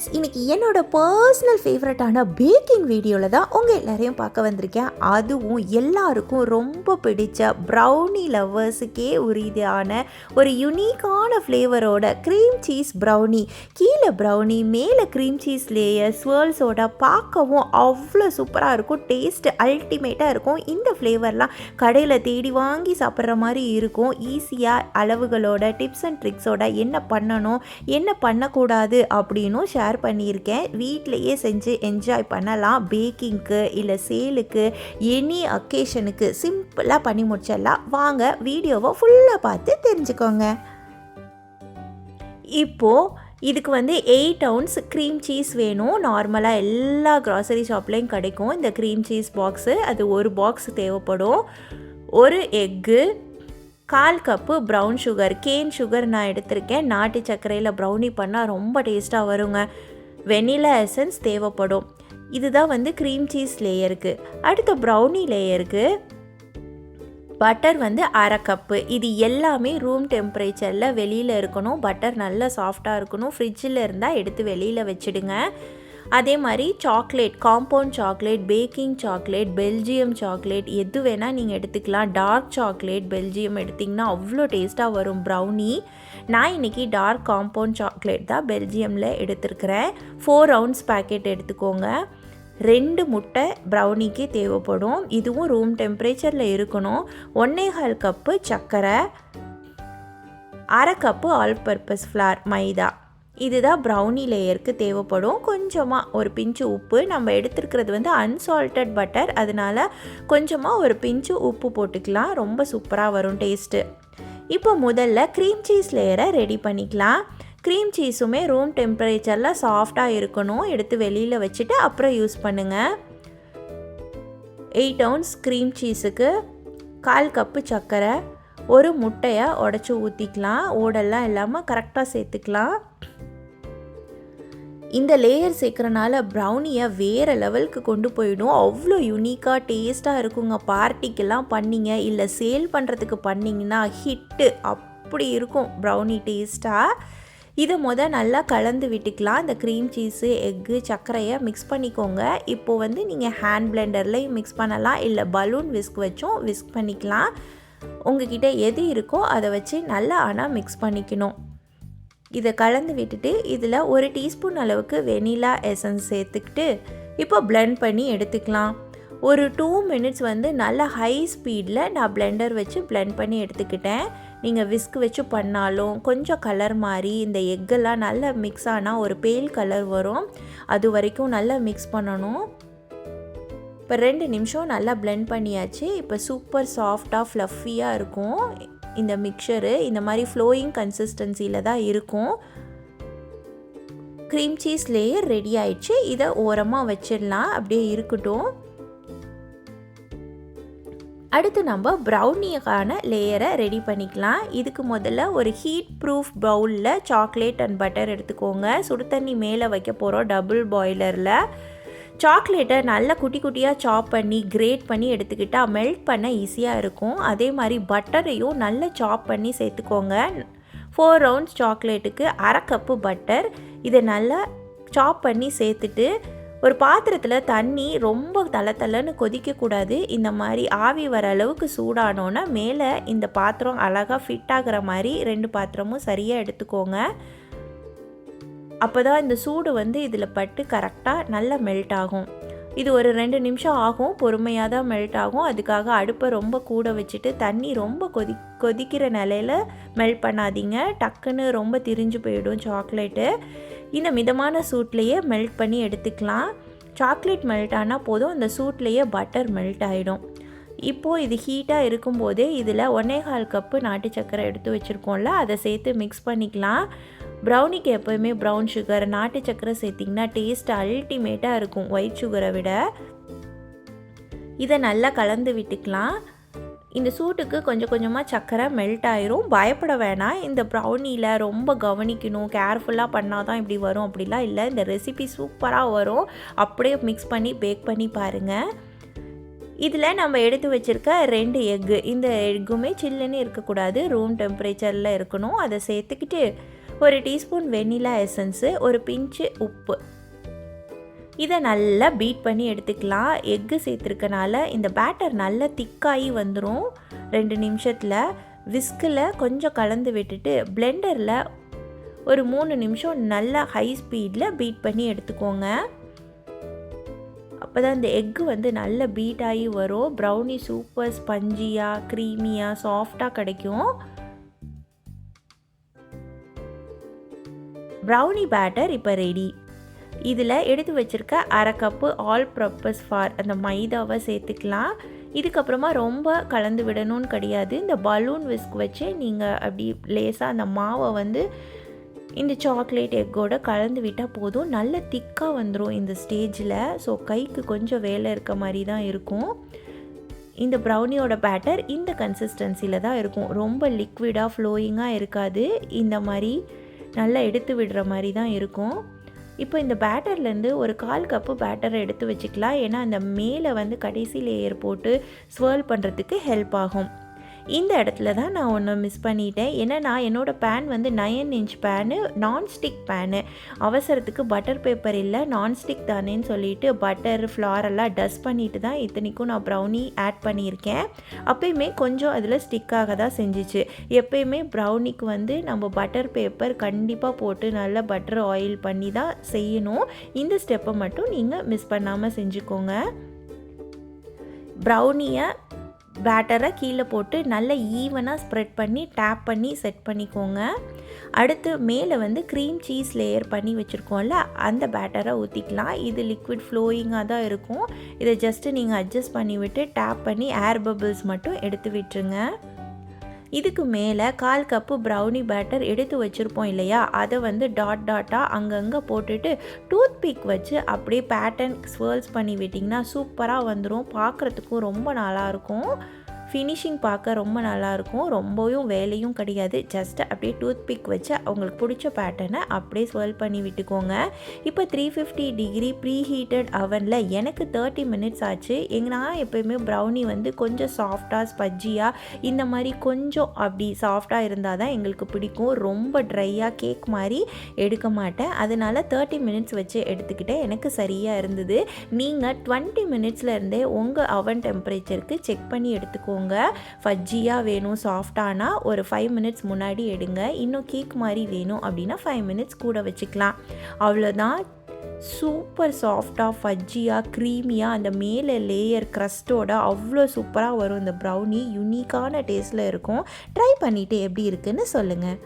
Friends, இன்றைக்கி என்னோடய personal ஃபேவரட்டான பேக்கிங் வீடியோவில் தான் உங்கள் எல்லோரையும் பார்க்க வந்திருக்கேன். அதுவும் எல்லாருக்கும் ரொம்ப பிடிச்ச ப்ரௌனி லவ்வர்ஸுக்கே உரிதான ஒரு யுனிக்கான ஃப்ளேவரோட க்ரீம் சீஸ் ப்ரௌனி. கீழே ப்ரௌனி, மேலே க்ரீம் சீஸ் லேயர் ஸ்வர்ல்ஸோட பார்க்கவும் அவ்வளோ சூப்பராக இருக்கும். டேஸ்ட்டு அல்டிமேட்டாக இருக்கும். இந்த ஃப்ளேவர்லாம் கடையில் தேடி வாங்கி சாப்பிட்ற மாதிரி இருக்கும். ஈஸியாக அளவுகளோட டிப்ஸ் அண்ட் ட்ரிக்ஸோட என்ன பண்ணணும், என்ன பண்ணக்கூடாது அப்படின்னு ஷேர் பண்ணியிருக்கேன். வீட்டிலையே செஞ்சு என்ஜாய் பண்ணலாம். பேக்கிங்க்கு இல்லை சேலுக்கு, எனி அக்கேஷனுக்கு சிம்பிளாக பண்ணி முடிச்சிடலாம். வாங்க வீடியோவை ஃபுல்லாக பார்த்து தெரிஞ்சுக்கோங்க. இப்போது இதுக்கு 8 ounce க்ரீம் சீஸ் வேணும். நார்மலாக எல்லா க்ராசரி ஷாப்லேயும் கிடைக்கும் இந்த க்ரீம் சீஸ் பாக்ஸு. அது ஒரு பாக்ஸ் தேவைப்படும். ஒரு egg, 1/4 cup brown sugar, can sugar நான் எடுத்திருக்கேன். நாட்டு சர்க்கரையில் ப்ரௌனி பண்ணால் ரொம்ப டேஸ்ட்டாக வருங்க. வெனிலா எசன்ஸ் தேவைப்படும். இதுதான் க்ரீம் சீஸ் லேயருக்கு. அடுத்த ப்ரௌனி லேயருக்கு பட்டர் 1/2 கப்பு. இது எல்லாமே ரூம் டெம்பரேச்சரில் வெளியில் இருக்கணும். பட்டர் நல்லா சாஃப்டாக இருக்கணும். ஃப்ரிட்ஜில் இருந்தால் எடுத்து வெளியில் வச்சுடுங்க. அதே மாதிரி chocolate, compound chocolate, baking chocolate, Belgium chocolate எது வேணால் நீங்கள் எடுத்துக்கலாம். டார்க் சாக்லேட் பெல்ஜியம் எடுத்திங்கன்னா அவ்வளோ டேஸ்ட்டாக வரும் ப்ரௌனி. நான் இன்றைக்கி டார்க் காம்பவுண்ட் சாக்லேட் தான் பெல்ஜியமில் எடுத்துருக்கிறேன். 4 ounce பேக்கெட் எடுத்துக்கோங்க. 2 முட்டை ப்ரௌனிக்கு தேவைப்படும். இதுவும் ரூம் டெம்பரேச்சரில் இருக்கணும். 1/4 கப்பு சர்க்கரை, 1/2 கப்பு ஆல் பர்பஸ் ஃப்ளார் மைதா. இதுதான் ப்ரௌனி லேயருக்கு தேவைப்படும். கொஞ்சமாக ஒரு பிஞ்சு உப்பு. நம்ம எடுத்துருக்கிறது அன்சால்ட்டட் பட்டர், அதனால் கொஞ்சமாக ஒரு பிஞ்சு உப்பு போட்டுக்கலாம். ரொம்ப சூப்பராக வரும் டேஸ்ட்டு. இப்போ முதல்ல க்ரீம் சீஸ் லேயரை ரெடி பண்ணிக்கலாம். க்ரீம் சீஸுமே ரூம் டெம்பரேச்சரில் சாஃப்டாக இருக்கணும். எடுத்து வெளியில் வச்சுட்டு அப்புறம் யூஸ் பண்ணுங்கள். 8 ounce க்ரீம் சீஸுக்கு 1/4 கப்பு சர்க்கரை, ஒரு முட்டையை உடச்சி ஊற்றிக்கலாம். ஓடெல்லாம் இல்லாமல் கரெக்டாக சேர்த்துக்கலாம். இந்த லேயர் சேர்க்குறனால ப்ரௌனியை வேறு லெவலுக்கு கொண்டு போயிடும். அவ்வளோ யூனிக்காக டேஸ்ட்டாக இருக்குங்க. பார்ட்டிக்கெல்லாம் பண்ணிங்க இல்லை சேல் பண்ணுறதுக்கு பண்ணிங்கன்னா ஹிட்டு அப்படி இருக்கும் ப்ரௌனி டேஸ்ட்டாக. இதை நல்லா கலந்து விட்டுக்கலாம். இந்த க்ரீம் சீஸு, எக்கு, சர்க்கரையை மிக்ஸ் பண்ணிக்கோங்க. இப்போது நீங்கள் ஹேண்ட் பிளெண்டர்லேயும் மிக்ஸ் பண்ணலாம், இல்லை பலூன் விஸ்க் வச்சும் விஸ்க் பண்ணிக்கலாம். உங்ககிட்ட எது இருக்கோ அதை வச்சு நல்லா ஆனால் மிக்ஸ் பண்ணிக்கணும். இதை கலந்து விட்டுட்டு இதில் 1 டீஸ்பூன் அளவுக்கு வெனிலா எசன்ஸ் சேர்த்துக்கிட்டு இப்போ பிளெண்ட் பண்ணி எடுத்துக்கலாம். ஒரு 2 minutes நல்லா ஹை ஸ்பீடில் நான் பிளெண்டர் வச்சு பிளெண்ட் பண்ணி எடுத்துக்கிட்டேன். நீங்கள் விஸ்க் வச்சு பண்ணாலும் கொஞ்சம் கலர் மாதிரி இந்த எக்கெல்லாம் நல்லா மிக்ஸ் ஆனால் ஒரு பேல் கலர் வரும். அது வரைக்கும் நல்லா மிக்ஸ் பண்ணணும். இப்போ 2 நிமிஷம் நல்லா பிளெண்ட் பண்ணியாச்சு. இப்போ சூப்பர் சாஃப்டாக ஃப்ளஃபியாக இருக்கும் இந்த மிக்சரு. இந்த மாதிரி ஃப்ளோயிங் கன்சிஸ்டன்சியில் தான் இருக்கும். க்ரீம் சீஸ் லேயர் ரெடி ஆயிடுச்சு. இதை ஓரமாக வச்சிடலாம், அப்படியே இருக்கட்டும். அடுத்து நம்ம ப்ரௌனிக்கான லேயரை ரெடி பண்ணிக்கலாம். இதுக்கு முதல்ல ஒரு ஹீட் ப்ரூஃப் பவுலில் சாக்லேட் அண்ட் பட்டர் எடுத்துக்கோங்க. சுடு தண்ணி மேலே வைக்க போகிறோம் டபுள் பாய்லரில். சாக்லேட்டை நல்லா குட்டி குட்டியாக சாப் பண்ணி கிரேட் பண்ணி எடுத்துக்கிட்டால் மெல்ட் பண்ண ஈஸியாக இருக்கும். அதே மாதிரி பட்டரையும் நல்லா சாப் பண்ணி சேர்த்துக்கோங்க. 4 ounce சாக்லேட்டுக்கு 1/2 கப்பு பட்டர். இதை நல்லா சாப் பண்ணி சேர்த்துட்டு ஒரு பாத்திரத்தில் தண்ணி ரொம்ப தளன்னு கொதிக்கக்கூடாது. இந்த மாதிரி ஆவி வர அளவுக்கு சூடானோன்னா மேலே இந்த பாத்திரம் அழகாக ஃபிட் ஆகிற மாதிரி 2 பாத்திரமும் சரியாக எடுத்துக்கோங்க. அப்போ தான் இந்த சூடு இதில் பட்டு கரெக்டாக நல்லா மெல்ட் ஆகும். இது ஒரு 2 நிமிஷம் ஆகும். பொறுமையாக தான் மெல்ட் ஆகும். அதுக்காக அடுப்பை ரொம்ப கூட வச்சுட்டு தண்ணி ரொம்ப கொதிக்கிற நிலையில் மெல்ட் பண்ணாதீங்க. டக்குன்னு ரொம்ப திரிஞ்சு போயிடும் சாக்லேட்டு. இந்த மிதமான சூட்லேயே மெல்ட் பண்ணி எடுத்துக்கலாம். சாக்லேட் மெல்ட் ஆனால் போதும், அந்த சூட்லேயே பட்டர் மெல்ட் ஆகிடும். இப்போது இது ஹீட்டாக இருக்கும்போதே இதில் 1/4 கப்பு நாட்டு சர்க்கரை எடுத்து வச்சுருக்கோம்ல, அதை சேர்த்து மிக்ஸ் பண்ணிக்கலாம். ப்ரௌனிக்கு எப்போயுமே ப்ரௌன் சுகர், நாட்டு சர்க்கரை சேர்த்திங்கன்னா டேஸ்ட் அல்டிமேட்டாக இருக்கும் ஒயிட் சுகரை விட. இதை நல்லா கலந்து விட்டுக்கலாம். இந்த சூட்டுக்கு கொஞ்சம் கொஞ்சமாக சர்க்கரை மெல்ட் ஆயிரும். பயப்பட வேணாம். இந்த ப்ரௌனியில் ரொம்ப கவனிக்கணும், கேர்ஃபுல்லாக பண்ணால் தான் இப்படி வரும் அப்படிலாம் இல்லை. இந்த ரெசிபி சூப்பராக வரும். அப்படியே மிக்ஸ் பண்ணி பேக் பண்ணி பாருங்கள். இதில் நம்ம எடுத்து வச்சுருக்க 2 எக்கு, இந்த எக்குமே சில்லுன்னு இருக்கக்கூடாது, ரூம் டெம்பரேச்சரில் இருக்கணும். அதை சேர்த்துக்கிட்டு 1 டீஸ்பூன் வெண்ணிலா எசன்ஸு, ஒரு பிஞ்சு உப்பு. இதை நல்லா பீட் பண்ணி எடுத்துக்கலாம். எக்கு சேர்த்துருக்கனால இந்த பேட்டர் நல்லா திக்காகி வந்துடும் 2 நிமிஷத்தில். விஸ்கில் கொஞ்சம் கலந்து விட்டுட்டு பிளெண்டரில் ஒரு 3 நிமிஷம் நல்லா ஹை ஸ்பீடில் பீட் பண்ணி எடுத்துக்கோங்க. அப்போ தான் இந்த எக்கு வந்து நல்ல பீட் ஆகி வரும். ப்ரௌனி சூப்பர் ஸ்பஞ்சியாக க்ரீமியாக சாஃப்டாக கிடைக்கும். ப்ரௌனி பேட்டர் இப்போ ரெடி. இதில் எடுத்து வச்சுருக்க 1/2 கப்பு ஆல் பர்பஸ் ஃபார் அந்த மைதாவை சேர்த்துக்கலாம். இதுக்கப்புறமா ரொம்ப கலந்து விடணும்னு கிடையாது. இந்த பலூன் விஸ்க் வச்சு நீங்கள் அப்படி லேசாக அந்த மாவை வந்து இந்த சாக்லேட் எக்கோடு கலந்து விட்டால் போதும். நல்ல திக்காக வந்துடும் இந்த ஸ்டேஜில். ஸோ கைக்கு கொஞ்சம் வேலை இருக்க மாதிரி தான் இருக்கும். இந்த ப்ரௌனியோட பேட்டர் இந்த கன்சிஸ்டன்சியில் தான் இருக்கும். ரொம்ப லிக்விடாக ஃப்ளோயிங்காக இருக்காது. இந்த மாதிரி நல்லா எடுத்து விடுற மாதிரி தான் இருக்கும். இப்போ இந்த பேட்டர்லேருந்து ஒரு 1/4 கப்பு பேட்டரை எடுத்து வச்சுக்கலாம். ஏன்னா அந்த மேலே வந்து கடைசி லேயர் போட்டு ஸ்வர்ல் பண்ணுறதுக்கு ஹெல்ப் ஆகும். இந்த இடத்துல தான் நான் ஒன்று மிஸ் பண்ணிட்டேன். ஏன்னா என்னோடய பேன் வந்து 9 இன்ச் பேனு, நான்ஸ்டிக் பேனு. அவசரத்துக்கு பட்டர் பேப்பர் இல்லை, நான்ஸ்டிக் தானேன்னு சொல்லிட்டு பட்டர் ஃப்ளாரெல்லாம் டஸ்ட் பண்ணிட்டு தான் இத்தனைக்கும் நான் ப்ரௌனி ஆட் பண்ணியிருக்கேன். அப்போயுமே கொஞ்சம் அதில் ஸ்டிக்காக தான் செஞ்சிச்சு. எப்போயுமே ப்ரௌனிக்கு வந்து நம்ம பட்டர் பேப்பர் கண்டிப்பாக போட்டு நல்லா பட்டர் ஆயில் பண்ணி தான் செய்யணும். இந்த ஸ்டெப்பை மட்டும் நீங்கள் மிஸ் பண்ணாமல் செஞ்சுக்கோங்க. ப்ரௌனியை பேட்டரை கீழே போட்டு நல்லா ஈவனாக ஸ்ப்ரெட் பண்ணி டேப் பண்ணி செட் பண்ணிக்கோங்க. அடுத்து மேலே வந்து க்ரீம் சீஸ் லேயர் பண்ணி வச்சுருக்கோம்ல, அந்த பேட்டரை ஊற்றிக்கலாம். இது லிக்விட் ஃப்ளோயிங்காக தான் இருக்கும். இதை ஜஸ்ட்டு நீங்கள் அட்ஜஸ்ட் பண்ணி விட்டு டேப் பண்ணி ஏர் பபிள்ஸ் மட்டும் எடுத்து விட்டுருங்க. இதுக்கு மேலே 1/4 கப்பு ப்ரௌனி பேட்டர் எடுத்து வச்சுருப்போம் இல்லையா, அதை வந்து டாட்டாக அங்கங்கே போட்டுட்டு டூத் பிக் வச்சு அப்படியே பேட்டர்ன் ஸ்வர்ல்ஸ் பண்ணி விட்டிங்கன்னா சூப்பராக வந்துடும். பார்க்குறதுக்கும் ரொம்ப நல்லாயிருக்கும். ஃபினிஷிங் பார்க்க ரொம்ப நல்லாயிருக்கும். ரொம்பவும் வேலையும் கிடையாது. ஜஸ்ட் அப்படியே டூத் பிக் வச்சு அவங்களுக்கு பிடிச்ச பேட்டர்னை அப்படியே ஸ்வர்ல் பண்ணி விட்டுக்கோங்க. இப்போ 350 டிகிரி ப்ரீ ஹீட்டட் அவனில் எனக்கு 30 மினிட்ஸ் ஆச்சு. நான் எப்போயுமே ப்ரௌனி வந்து கொஞ்சம் சாஃப்டாக ஸ்பஜ்ஜியாக இந்த மாதிரி கொஞ்சம் அப்படி சாஃப்டாக இருந்தால் தான் எங்களுக்கு பிடிக்கும். ரொம்ப ட்ரையாக கேக் மாதிரி எடுக்க மாட்டேன். அதனால் 30 மினிட்ஸ் வச்சு எடுத்துக்கிட்டேன். எனக்கு சரியாக இருந்தது. நீங்கள் 20 மினிட்ஸில் இருந்தே உங்கள் அவன் டெம்பரேச்சருக்கு செக் பண்ணி எடுத்துக்கோங்க. ஃபஜ்ஜியாக வேணும் சாஃப்டானா ஒரு 5 மினிட்ஸ் முன்னாடி எடுங்க. இன்னும் கேக் மாதிரி வேணும் அப்படின்னா 5 மினிட்ஸ் கூட வச்சுக்கலாம். அவ்வளோதான். சூப்பர் சாஃப்டாக ஃபஜ்ஜியாக க்ரீமியாக அந்த மேலே லேயர் க்ரஸ்ட்டோட அவ்வளோ சூப்பராக வரும். இந்த ப்ரௌனி யூனிக்கான டேஸ்ட்டில் இருக்கும். ட்ரை பண்ணிவிட்டு எப்படி இருக்குன்னு சொல்லுங்கள்.